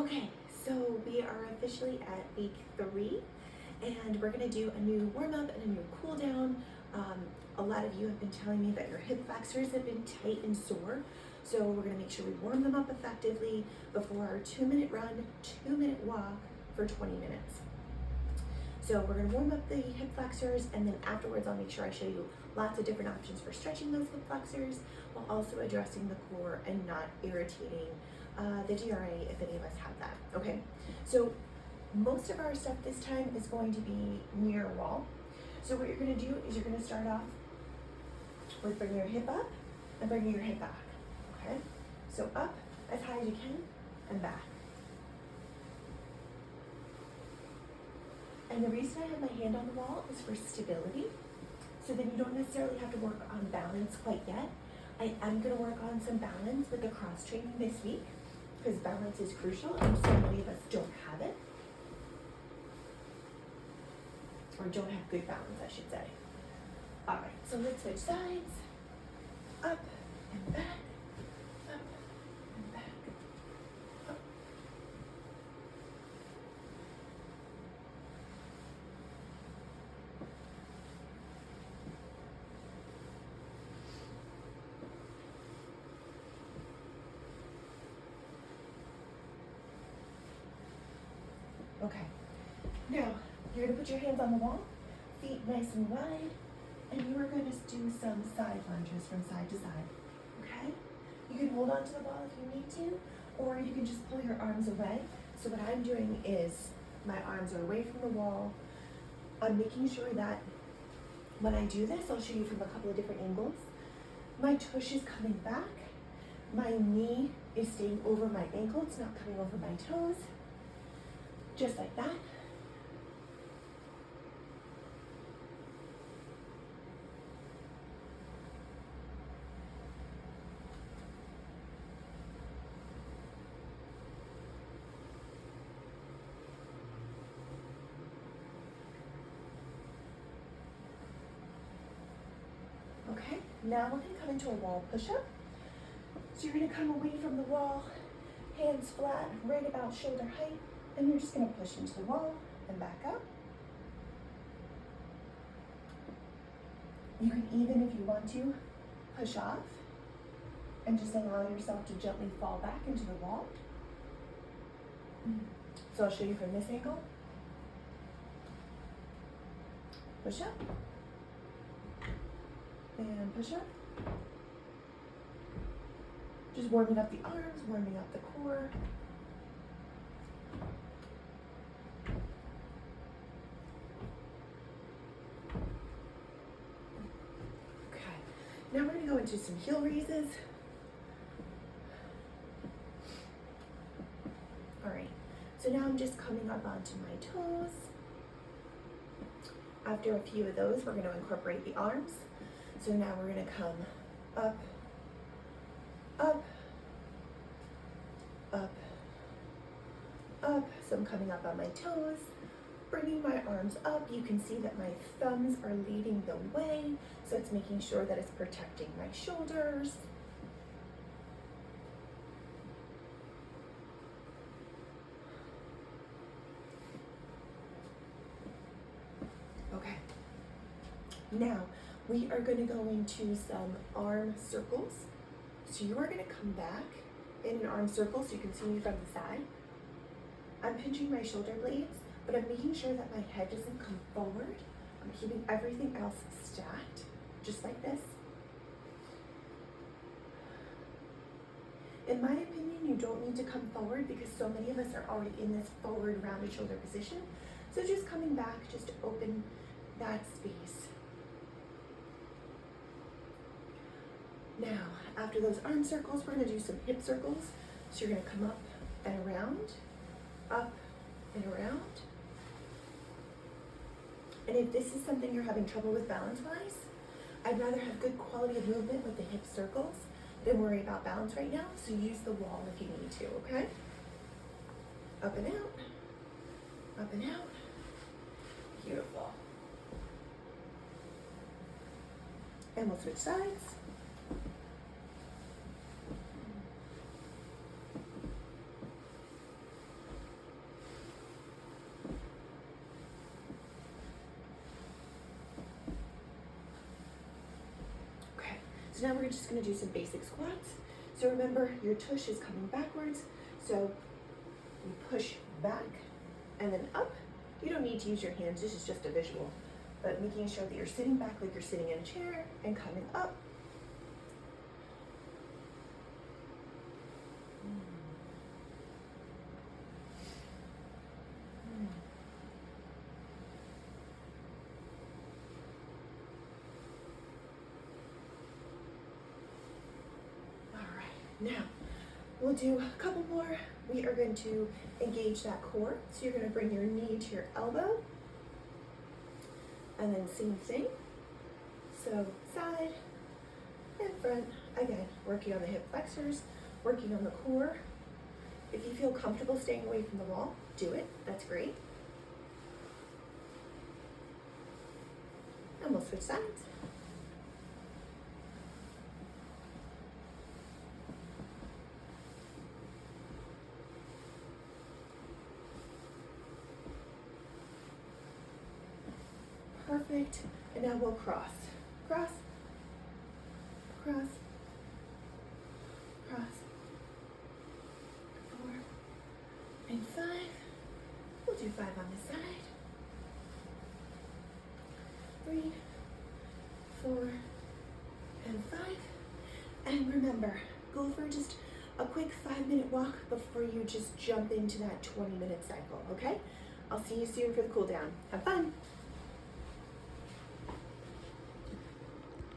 Okay, so we are officially at week 3, and we're gonna do a new warm up and a new cool down. A lot of you have been telling me that your hip flexors have been tight and sore, so we're gonna make sure we warm them up effectively before our 2-minute run, 2-minute walk for 20 minutes. So we're gonna warm up the hip flexors, and then afterwards I'll make sure I show you lots of different options for stretching those hip flexors while also addressing the core and not irritating the DRA if any of us have that, okay? So most of our stuff this time is going to be near wall. So what you're gonna do is you're gonna start off with bringing your hip up and bringing your hip back, okay? So up as high as you can and back. And the reason I have my hand on the wall is for stability, so then you don't necessarily have to work on balance quite yet. I am gonna work on some balance with the cross training this week, because balance is crucial and so many of us don't have it. Or don't have good balance, I should say. All right, so let's switch sides. Up and back, up and back, up. Okay, now you're gonna put your hands on the wall, feet nice and wide, and you are gonna do some side lunges from side to side, okay? You can hold on to the wall if you need to, or you can just pull your arms away. So what I'm doing is my arms are away from the wall. I'm making sure that when I do this, I'll show you from a couple of different angles. My tush is coming back. My knee is staying over my ankle. It's not coming over my toes. Just like that. Okay, now we're gonna come into a wall push-up. So you're gonna come away from the wall, hands flat, right about shoulder height, and you're just gonna push into the wall and back up. You can even, if you want to, push off and just allow yourself to gently fall back into the wall. So I'll show you from this angle. Push up. And push up. Just warming up the arms, warming up the core. Okay, now we're gonna go into some heel raises. All right, so now I'm just coming up onto my toes. After a few of those, we're gonna incorporate the arms. So now we're gonna come up, up, up, up. So I'm coming up on my toes, bringing my arms up. You can see that my thumbs are leading the way. So it's making sure that it's protecting my shoulders. Okay. Now, we are going to go into some arm circles. So you are going to come back in an arm circle so you can see me from the side. I'm pinching my shoulder blades, but I'm making sure that my head doesn't come forward. I'm keeping everything else stacked, just like this. In my opinion, you don't need to come forward because so many of us are already in this forward rounded shoulder position. So just coming back just to open that space. Now, after those arm circles, we're gonna do some hip circles. So you're gonna come up and around, up and around. And if this is something you're having trouble with balance-wise, I'd rather have good quality of movement with the hip circles than worry about balance right now. So use the wall if you need to, okay? Up and out, up and out. Beautiful. And we'll switch sides. So now we're just gonna do some basic squats. So remember, your tush is coming backwards. So you push back and then up. You don't need to use your hands, this is just a visual. But making sure that you're sitting back like you're sitting in a chair and coming up. All right, now we'll do a couple more. We are going to engage that core. So you're going to bring your knee to your elbow. And then same thing. So side and front. Again, working on the hip flexors, working on the core. If you feel comfortable staying away from the wall, do it. That's great. And we'll switch sides. Perfect. And now we'll cross. Cross. Cross. Cross. 4 and 5. We'll do 5 on this side. 3, 4, and 5. And remember, go for just a quick 5-minute walk before you just jump into that 20-minute cycle, okay? I'll see you soon for the cool down. Have fun.